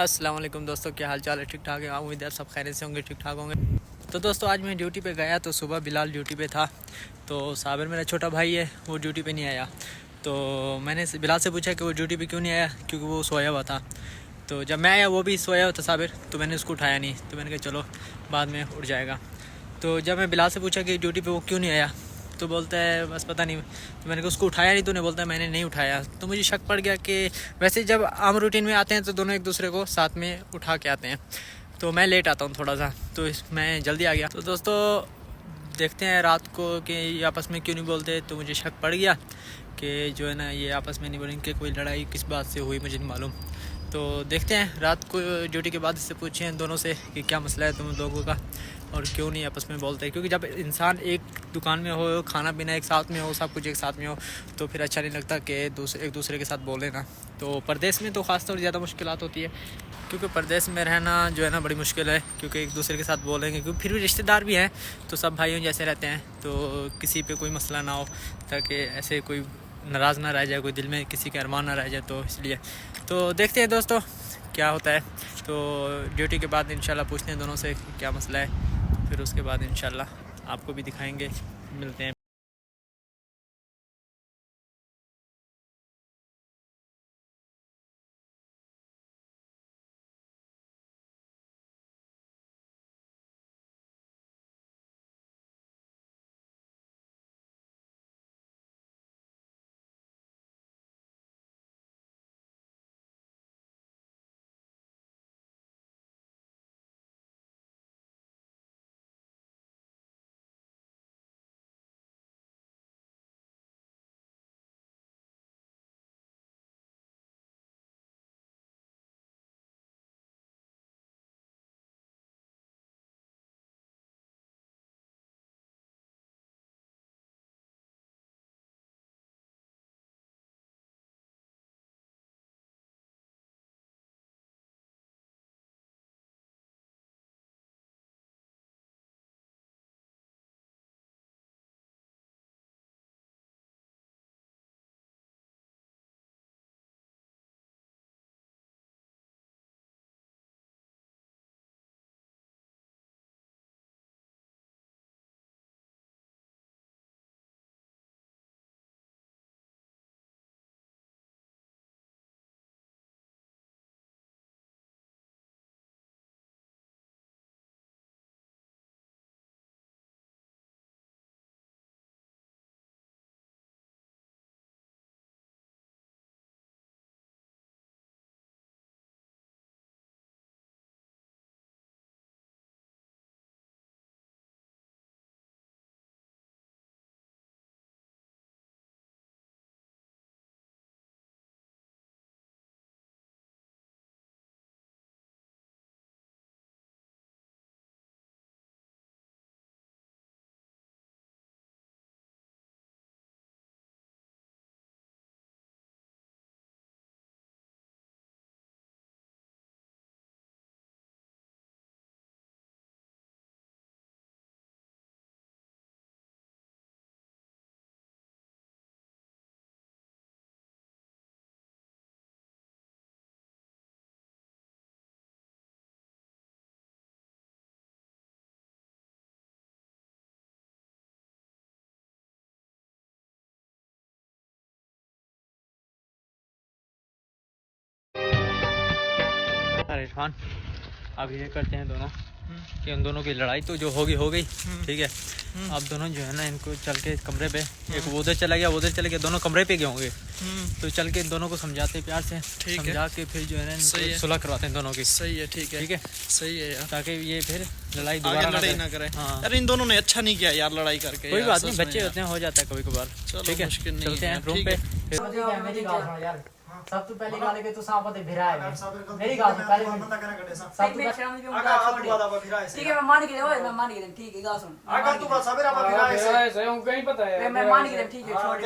अस्सलाम वालेकुम दोस्तों, क्या हाल चाल है? ठीक ठाक है। उम्मीद है सब खैरियत से होंगे, ठीक ठाक होंगे। तो दोस्तों आज मैं ड्यूटी पे गया तो सुबह बिलाल ड्यूटी पे था। तो साबिर मेरा छोटा भाई है, वो ड्यूटी पे नहीं आया। तो मैंने बिलाल से पूछा कि वो ड्यूटी पे क्यों नहीं आया, क्योंकि वो सोया हुआ था। तो जब मैं आया वो भी सोया हुआ था साबिर, तो मैंने उसको उठाया नहीं। तो मैंने कहा चलो बाद में उठ जाएगा। तो जब मैं बिलाल से पूछा कि ड्यूटी पे वो क्यों नहीं आया, तो बोलता है बस पता नहीं। तो मैंने कहा उसको उठाया नहीं, तो उन्हें बोलता है मैंने नहीं उठाया। तो मुझे शक पड़ गया कि वैसे जब आम रूटीन में आते हैं तो दोनों एक दूसरे को साथ में उठा के आते हैं। तो मैं लेट आता हूँ थोड़ा सा, तो मैं जल्दी आ गया। तो दोस्तों देखते हैं रात को कि ये आपस में क्यों नहीं बोलते। तो मुझे शक पड़ गया कि जो है ना ये आपस में नहीं बोलेंगे, कोई लड़ाई किस बात से हुई मुझे नहीं मालूम। तो देखते हैं रात को ड्यूटी के बाद इससे पूछें दोनों से कि क्या मसला है तुम लोगों का और क्यों नहीं आपस में बोलते हैं। क्योंकि जब इंसान एक दुकान में हो, खाना पीना एक साथ में हो, सब कुछ एक साथ में हो, तो फिर अच्छा नहीं लगता कि एक दूसरे के साथ बोले ना। तो परदेश में तो ख़ास तौर ज़्यादा मुश्किलात होती है, क्योंकि परदेश में रहना जो है ना बड़ी मुश्किल है। क्योंकि एक दूसरे के साथ बोलेंगे, क्योंकि फिर भी रिश्तेदार भी हैं तो सब भाइयों जैसे रहते हैं, तो किसी पे कोई मसला ना हो, ताकि ऐसे कोई नाराज़ ना रह जाए, कोई दिल में किसी के अरमान ना रह जाए। तो इसलिए तो देखते हैं दोस्तों क्या होता है। तो ड्यूटी के बाद इंशाल्लाह पूछते हैं दोनों से क्या मसला है, फिर उसके बाद इंशाल्लाह आपको भी दिखाएंगे। मिलते हैं। अरे इरफान, अब ये करते हैं दोनों कि उन दोनों की लड़ाई तो जो होगी हो गई, ठीक है। अब दोनों जो है ना इनको चल के कमरे पे, एक वो उधर चला गया वो उधर चले गया, दोनों कमरे पे गए होंगे। तो चल के इन दोनों को समझाते प्यार से, समझा के फिर जो है ना इनको सुलह करवाते हैं दोनों की। सही है, ठीक है, ठीक है, सही है यार, ताकि ये फिर लड़ाई आगे दोबारा लड़ाई ना करे। हाँ यार इन दोनों ने अच्छा नहीं किया यार लड़ाई करके। कोई यार, बात नहीं, सच में बच्चे यार। होते हैं, हो जाता है कभी कभार। चलो, ठीक है, मुश्किल नहीं चलते है, हैं रूम ठीक पे। है। मेरी गाल सुनो यार, सब तो पहली गाल के तो साफ है भिरा है। मेरी गाल सुन पहले सब मैं शर्म भी मुझे छोड़। ठीक है मैं मान के ओए मैं मान के ठीक है गाल सुन। अगर तू बस सबेरा पर भिरा है सही हूं कहीं पता है मैं मान के ठीक है छोड़।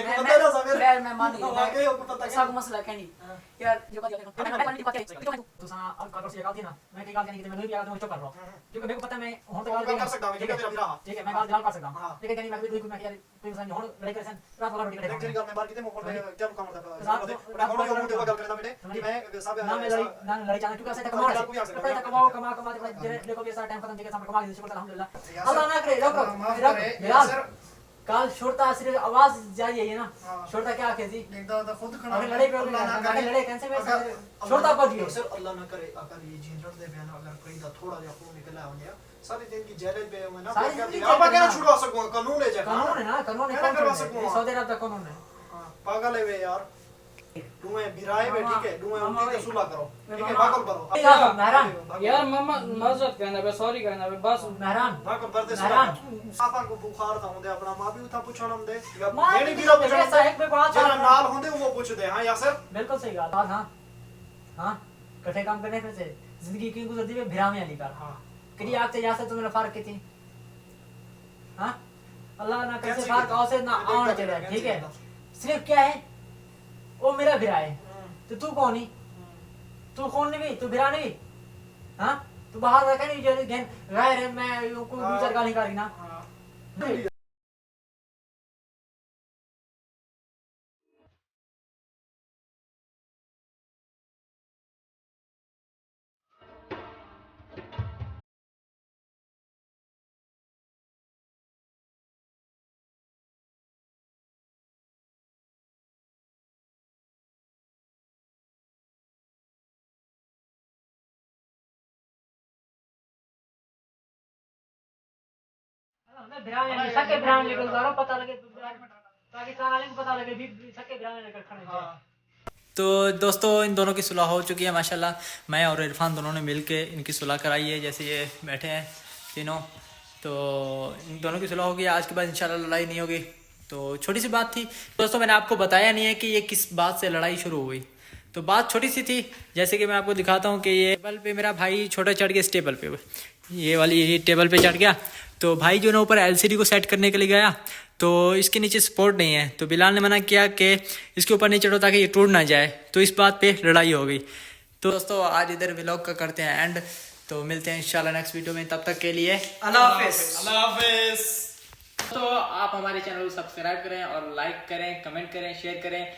मैं मान के सब मसला कहनी यार जो बात तू सा अब कर से गाल थी ना, मैं की गाल नहीं कि मैं भी गाल मैं चुप कर रहा हूं, क्योंकि मेरे को पता है मैं हूं तो गाल कर सकता हूं। ठीक है तेरा ठीक है, मैं गाल कर सकता हूं। ठीक है कहनी मैं भी कोई मैं यार कोई इंसान हूं लड़ाई करे सन रात वाला रोटी करे। तेरी गाल में बार कितने मोड़ पे क्या काम करता है रात को ना मैं लड़ी चाहता क्योंकि ऐसा कमा है कमाओ कमा देखो ये सारा टाइम खत्म जगह सामने कमा के शुक्र अल्हम्दुलिल्लाह अल्लाह ना करे रख बिलाल काल छोड़ता सिर्फ आवाज जा रही है ना छोड़ता क्या कहती खुद अगर लड़े पे लड़े कैसे में छोड़ता को दियो सर अल्लाह ना करे अगर ये जीन रख दे बयान अगर कहीं दा थोड़ा जा खून निकला हो गया सारी दिन की जेल पे मैं ना आप क्या छुड़वा सकूं कानून है कानून है सऊदी अरब का कानून है पागल है वे यार दुए बिराए में ठीक है दुए उनकी के सुला करो ठीक है पागल करो मेहरान यार मम्मा मजाक करना बे सॉरी करना बे बस मेहरान पागल करते मेहरान आपन को बुखार था होंदे अपना मां भी उठा पूछण हम दे मेरी मेरी वीरो वीरो पूछण साहब पे बात जरा नाल होंदे वो पूछ दे हां यासर बिल्कुल सही बात हां हां कठे काम करने फिर से जिंदगी की गुजरती में भिरा में आली कर हां करी आग से जा से तुम्हें फर्क की थी हां अल्लाह ना कैसे फर्क आओ से ना आना चाहिए ठीक है सिर्फ क्या है वो मेरा भिरा है तो तू कौन है तू कौन नहीं तू भिरा नहीं हां तू बाहर रखा नहीं जो गैर है मैं को दो चार गाली कर ना मैं बिरान में सके बिरान लेकर जा रहा हूं पता लगे पाकिस्तान वाले को पता लगे भी सके बिरान लेकर खड़े तो दोस्तों इन दोनों की सुलह हो चुकी है माशाल्लाह। मैं और इरफान दोनों ने मिल के इनकी सुलह कराई है। जैसे ये बैठे हैं तीनों, तो इन दोनों की सुलह होगी। आज के बाद इंशाल्लाह लड़ाई नहीं होगी। तो छोटी सी बात थी दोस्तों, मैंने आपको बताया नहीं है कि ये किस बात से लड़ाई शुरू हुई। तो बात छोटी सी थी, जैसे कि मैं आपको दिखाता हूँ कि ये टेबल पे मेरा भाई छोटा चढ़ गया, इस टेबल पे ये वाली टेबल पे चढ़ गया। तो भाई जो ना ऊपर एलसीडी को सेट करने के लिए गया, तो इसके नीचे सपोर्ट नहीं है। तो बिलाल ने मना किया कि इसके ऊपर नहीं चढ़ो ताकि ये टूट ना जाए। तो इस बात पे लड़ाई हो गई। तो दोस्तों आज इधर व्लॉग का करते हैं एंड, तो मिलते हैं इंशाल्लाह नेक्स्ट वीडियो में। तब तक के लिए अल्लाह हाफिज। तो आप हमारे चैनल को सब्सक्राइब करें और लाइक करें, कमेंट करें, शेयर करें।